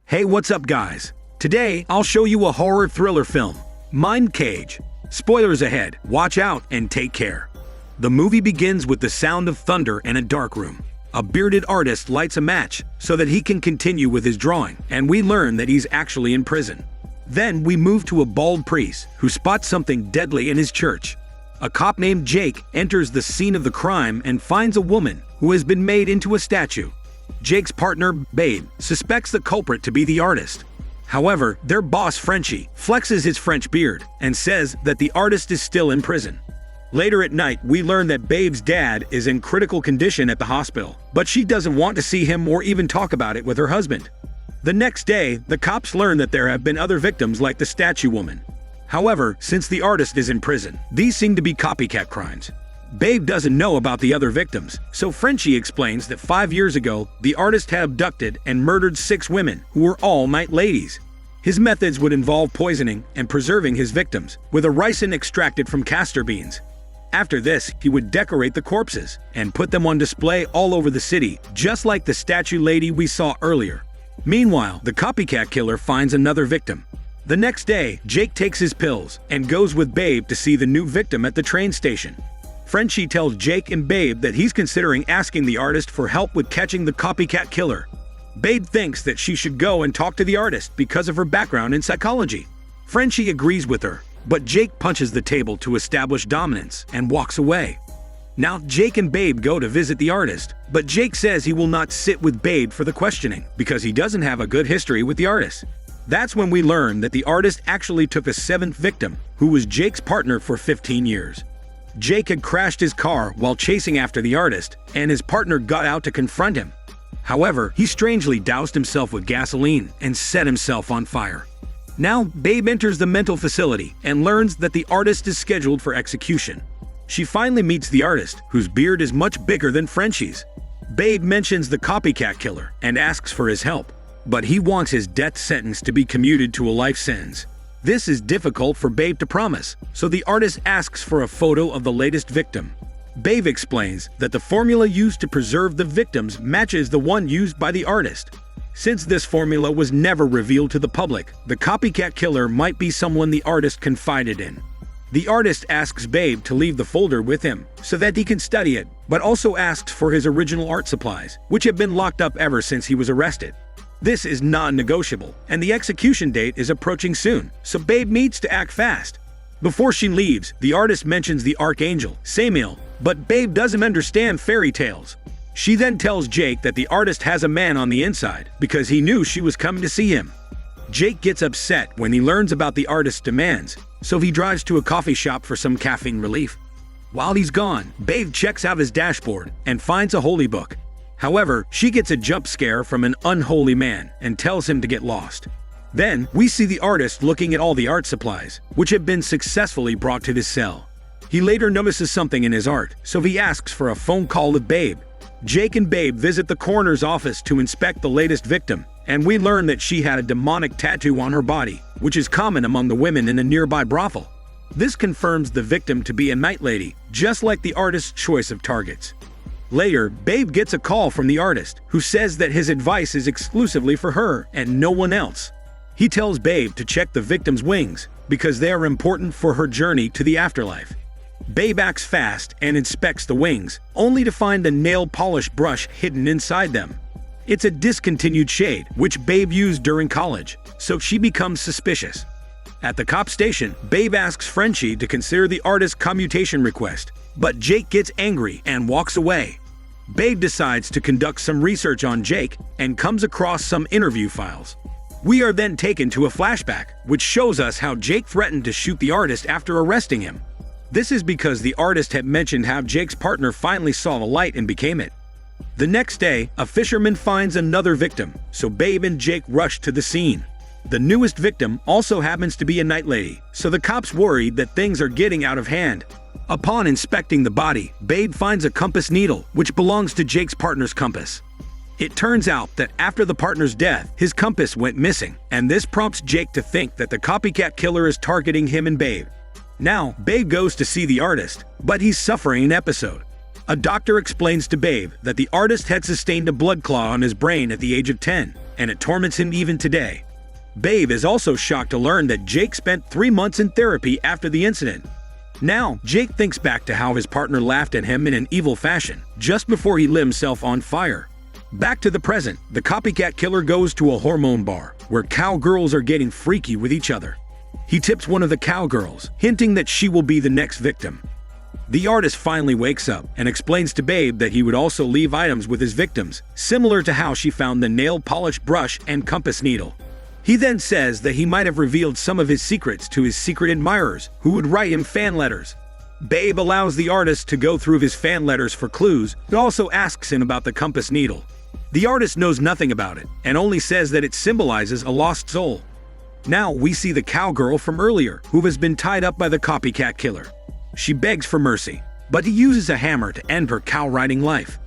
Hey, what's up guys? Today, I'll show you a horror thriller film, Mindcage. Spoilers ahead, watch out and take care. The movie begins with the sound of thunder in a dark room. A bearded artist lights a match so that he can continue with his drawing, and we learn that he's actually in prison. Then we move to a bald priest who spots something deadly in his church. A cop named Jake enters the scene of the crime and finds a woman who has been made into a statue. Jake's partner, Babe, suspects the culprit to be the artist. However, their boss, Frenchie, flexes his French beard and says that the artist is still in prison. Later at night, we learn that Babe's dad is in critical condition at the hospital, but she doesn't want to see him or even talk about it with her husband. The next day, the cops learn that there have been other victims like the statue woman. However, since the artist is in prison, these seem to be copycat crimes. Babe doesn't know about the other victims, so Frenchie explains that 5 years ago, the artist had abducted and murdered 6 women who were all night ladies. His methods would involve poisoning and preserving his victims with a ricin extracted from castor beans. After this, he would decorate the corpses and put them on display all over the city, just like the statue lady we saw earlier. Meanwhile, the copycat killer finds another victim. The next day, Jake takes his pills and goes with Babe to see the new victim at the train station. Frenchie tells Jake and Babe that he's considering asking the artist for help with catching the copycat killer. Babe thinks that she should go and talk to the artist because of her background in psychology. Frenchie agrees with her, but Jake punches the table to establish dominance and walks away. Now, Jake and Babe go to visit the artist, but Jake says he will not sit with Babe for the questioning because he doesn't have a good history with the artist. That's when we learn that the artist actually took a 7th victim, who was Jake's partner for 15 years. Jake had crashed his car while chasing after the artist, and his partner got out to confront him. However, he strangely doused himself with gasoline and set himself on fire. Now, Babe enters the mental facility and learns that the artist is scheduled for execution. She finally meets the artist, whose beard is much bigger than Frenchie's. Babe mentions the copycat killer and asks for his help, but he wants his death sentence to be commuted to a life sentence. This is difficult for Babe to promise, so the artist asks for a photo of the latest victim. Babe explains that the formula used to preserve the victims matches the one used by the artist. Since this formula was never revealed to the public, the copycat killer might be someone the artist confided in. The artist asks Babe to leave the folder with him so that he can study it, but also asks for his original art supplies, which have been locked up ever since he was arrested. This is non-negotiable, and the execution date is approaching soon, so Babe needs to act fast. Before she leaves, the artist mentions the archangel, Samiel, but Babe doesn't understand fairy tales. She then tells Jake that the artist has a man on the inside because he knew she was coming to see him. Jake gets upset when he learns about the artist's demands, so he drives to a coffee shop for some caffeine relief. While he's gone, Babe checks out his dashboard and finds a holy book. However, she gets a jump scare from an unholy man and tells him to get lost. Then, we see the artist looking at all the art supplies, which have been successfully brought to his cell. He later notices something in his art, so he asks for a phone call with Babe. Jake and Babe visit the coroner's office to inspect the latest victim, and we learn that she had a demonic tattoo on her body, which is common among the women in a nearby brothel. This confirms the victim to be a night lady, just like the artist's choice of targets. Later, Babe gets a call from the artist, who says that his advice is exclusively for her and no one else. He tells Babe to check the victim's wings, because they are important for her journey to the afterlife. Babe acts fast and inspects the wings, only to find a nail polish brush hidden inside them. It's a discontinued shade, which Babe used during college, so she becomes suspicious. At the cop station, Babe asks Frenchie to consider the artist's commutation request, but Jake gets angry and walks away. Babe decides to conduct some research on Jake and comes across some interview files. We are then taken to a flashback, which shows us how Jake threatened to shoot the artist after arresting him. This is because the artist had mentioned how Jake's partner finally saw the light and became it. The next day, a fisherman finds another victim, so Babe and Jake rush to the scene. The newest victim also happens to be a night lady, so the cops worry that things are getting out of hand. Upon inspecting the body, Babe finds a compass needle, which belongs to Jake's partner's compass. It turns out that after the partner's death, his compass went missing, and this prompts Jake to think that the copycat killer is targeting him and Babe. Now, Babe goes to see the artist, but he's suffering an episode. A doctor explains to Babe that the artist had sustained a blood clot on his brain at the age of 10, and it torments him even today. Babe is also shocked to learn that Jake spent 3 months in therapy after the incident. Now, Jake thinks back to how his partner laughed at him in an evil fashion, just before he lit himself on fire. Back to the present, the copycat killer goes to a hormone bar, where cowgirls are getting freaky with each other. He tips one of the cowgirls, hinting that she will be the next victim. The artist finally wakes up and explains to Babe that he would also leave items with his victims, similar to how she found the nail polish brush and compass needle. He then says that he might have revealed some of his secrets to his secret admirers, who would write him fan letters. Babe allows the artist to go through his fan letters for clues, but also asks him about the compass needle. The artist knows nothing about it, and only says that it symbolizes a lost soul. Now we see the cowgirl from earlier, who has been tied up by the copycat killer. She begs for mercy, but he uses a hammer to end her cow-riding life.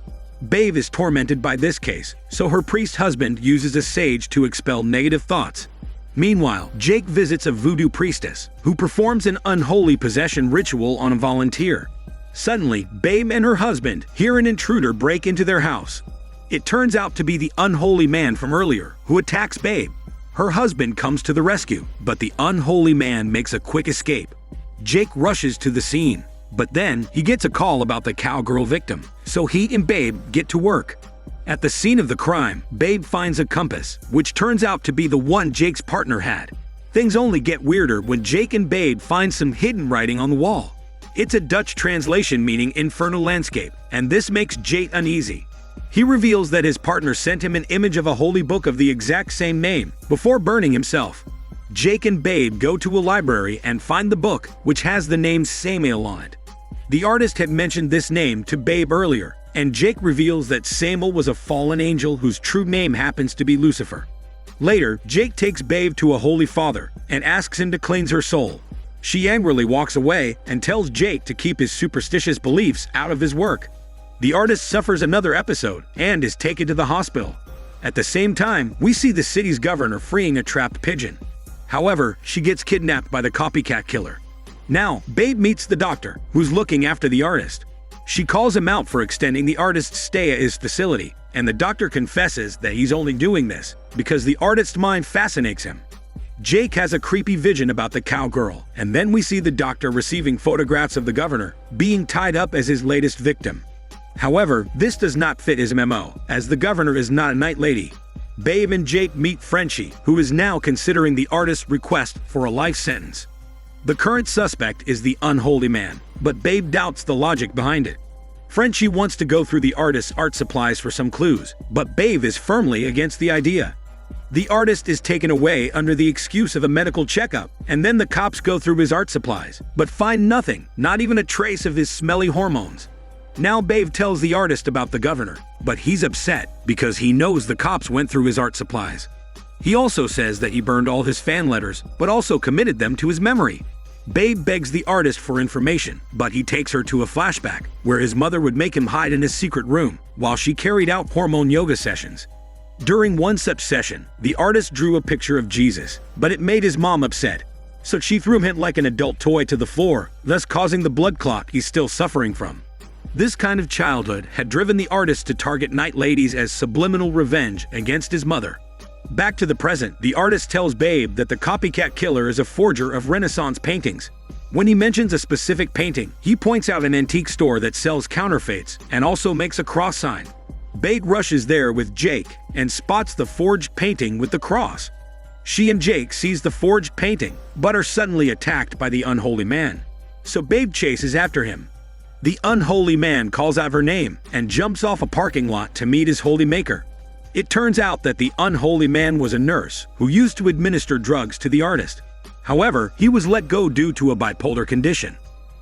Babe is tormented by this case, so her priest husband uses a sage to expel negative thoughts. Meanwhile, Jake visits a voodoo priestess, who performs an unholy possession ritual on a volunteer. Suddenly, Babe and her husband hear an intruder break into their house. It turns out to be the unholy man from earlier, who attacks Babe. Her husband comes to the rescue, but the unholy man makes a quick escape. Jake rushes to the scene, but then he gets a call about the cowgirl victim, so he and Babe get to work. At the scene of the crime, Babe finds a compass, which turns out to be the one Jake's partner had. Things only get weirder when Jake and Babe find some hidden writing on the wall. It's a Dutch translation meaning infernal landscape, and this makes Jake uneasy. He reveals that his partner sent him an image of a holy book of the exact same name before burning himself. Jake and Babe go to a library and find the book, which has the name Samael on it. The artist had mentioned this name to Babe earlier, and Jake reveals that Samael was a fallen angel whose true name happens to be Lucifer. Later, Jake takes Babe to a holy father and asks him to cleanse her soul. She angrily walks away and tells Jake to keep his superstitious beliefs out of his work. The artist suffers another episode and is taken to the hospital. At the same time, we see the city's governor freeing a trapped pigeon. However, she gets kidnapped by the copycat killer. Now, Babe meets the doctor, who's looking after the artist. She calls him out for extending the artist's stay at his facility, and the doctor confesses that he's only doing this because the artist's mind fascinates him. Jake has a creepy vision about the cowgirl, and then we see the doctor receiving photographs of the governor being tied up as his latest victim. However, this does not fit his MO, as the governor is not a night lady. Babe and Jake meet Frenchie, who is now considering the artist's request for a life sentence. The current suspect is the unholy man, but Babe doubts the logic behind it. Frenchie wants to go through the artist's art supplies for some clues, but Babe is firmly against the idea. The artist is taken away under the excuse of a medical checkup, and then the cops go through his art supplies, but find nothing, not even a trace of his smelly hormones. Now Babe tells the artist about the governor, but he's upset because he knows the cops went through his art supplies. He also says that he burned all his fan letters, but also committed them to his memory. Babe begs the artist for information, but he takes her to a flashback, where his mother would make him hide in his secret room, while she carried out hormone yoga sessions. During one such session, the artist drew a picture of Jesus, but it made his mom upset, so she threw him like an adult toy to the floor, thus causing the blood clot he's still suffering from. This kind of childhood had driven the artist to target night ladies as subliminal revenge against his mother. Back to the present, the artist tells Babe that the copycat killer is a forger of Renaissance paintings. When he mentions a specific painting, he points out an antique store that sells counterfeits and also makes a cross sign. Babe rushes there with Jake and spots the forged painting with the cross. She and Jake seize the forged painting, but are suddenly attacked by the unholy man. So Babe chases after him. The unholy man calls out her name and jumps off a parking lot to meet his holy maker. It turns out that the unholy man was a nurse who used to administer drugs to the artist. However, he was let go due to a bipolar condition.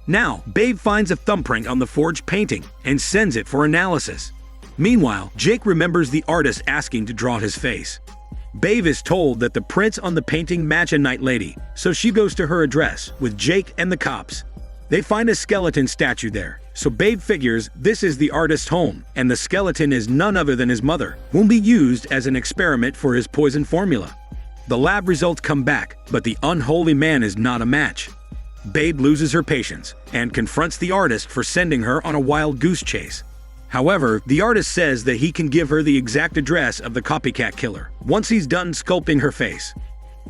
Now, Babe finds a thumbprint on the forged painting and sends it for analysis. Meanwhile, Jake remembers the artist asking to draw his face. Babe is told that the prints on the painting match a night lady, so she goes to her address with Jake and the cops. They find a skeleton statue there, so Babe figures this is the artist's home, and the skeleton is none other than his mother, whom he used as an experiment for his poison formula. The lab results come back, but the unholy man is not a match. Babe loses her patience and confronts the artist for sending her on a wild goose chase. However, the artist says that he can give her the exact address of the copycat killer once he's done sculpting her face.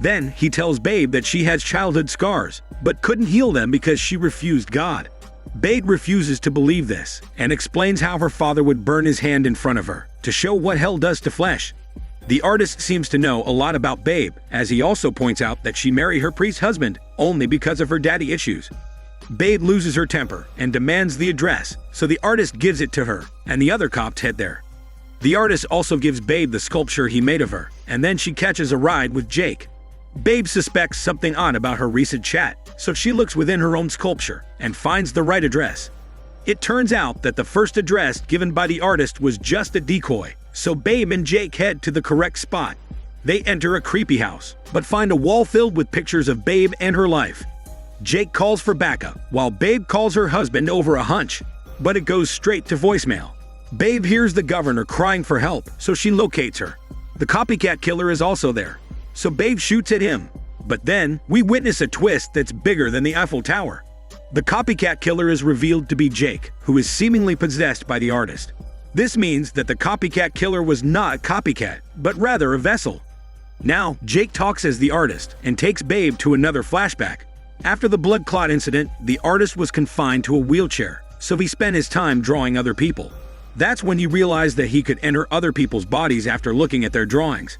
Then he tells Babe that she has childhood scars, but couldn't heal them because she refused God. Babe refuses to believe this and explains how her father would burn his hand in front of her to show what hell does to flesh. The artist seems to know a lot about Babe, as he also points out that she married her priest husband only because of her daddy issues. Babe loses her temper and demands the address, so the artist gives it to her, and the other cops head there. The artist also gives Babe the sculpture he made of her, and then she catches a ride with Jake. Babe suspects something odd about her recent chat, so she looks within her own sculpture and finds the right address. It turns out that the first address given by the artist was just a decoy, so Babe and Jake head to the correct spot. They enter a creepy house, but find a wall filled with pictures of Babe and her life. Jake calls for backup, while Babe calls her husband over a hunch, but it goes straight to voicemail. Babe hears the governor crying for help, so she locates her. The copycat killer is also there, so Babe shoots at him. But then, we witness a twist that's bigger than the Eiffel Tower. The copycat killer is revealed to be Jake, who is seemingly possessed by the artist. This means that the copycat killer was not a copycat, but rather a vessel. Now, Jake talks as the artist and takes Babe to another flashback. After the blood clot incident, the artist was confined to a wheelchair, so he spent his time drawing other people. That's when he realized that he could enter other people's bodies after looking at their drawings.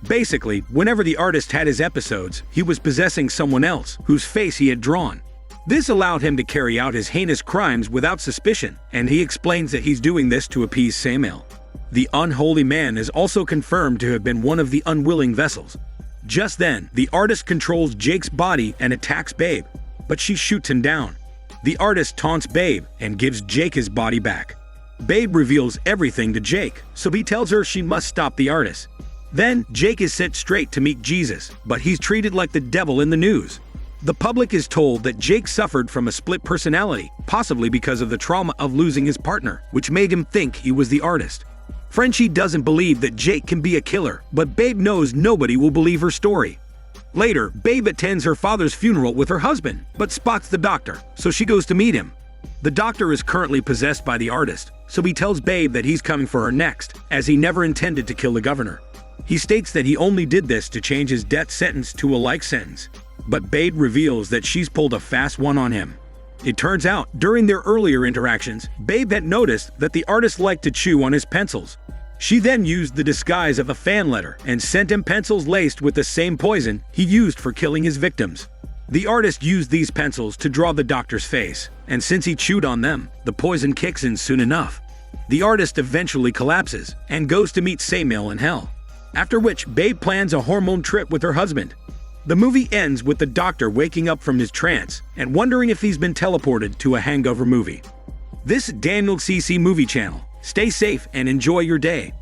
Basically, whenever the artist had his episodes, he was possessing someone else whose face he had drawn. This allowed him to carry out his heinous crimes without suspicion, and he explains that he's doing this to appease Samuel. The unholy man is also confirmed to have been one of the unwilling vessels. Just then, the artist controls Jake's body and attacks Babe, but she shoots him down. The artist taunts Babe and gives Jake his body back. Babe reveals everything to Jake, so he tells her she must stop the artist. Then, Jake is sent straight to meet Jesus, but he's treated like the devil in the news. The public is told that Jake suffered from a split personality, possibly because of the trauma of losing his partner, which made him think he was the artist. Frenchie doesn't believe that Jake can be a killer, but Babe knows nobody will believe her story. Later, Babe attends her father's funeral with her husband, but spots the doctor, so she goes to meet him. The doctor is currently possessed by the artist, so he tells Babe that he's coming for her next, as he never intended to kill the governor. He states that he only did this to change his death sentence to a life sentence, but Babe reveals that she's pulled a fast one on him. It turns out, during their earlier interactions, Babe had noticed that the artist liked to chew on his pencils. She then used the disguise of a fan letter and sent him pencils laced with the same poison he used for killing his victims. The artist used these pencils to draw the doctor's face, and since he chewed on them, the poison kicks in soon enough. The artist eventually collapses and goes to meet Samuel in hell, after which Babe plans a hormone trip with her husband. The movie ends with the doctor waking up from his trance and wondering if he's been teleported to a hangover movie. This is Daniel CC Movie Channel. Stay safe and enjoy your day.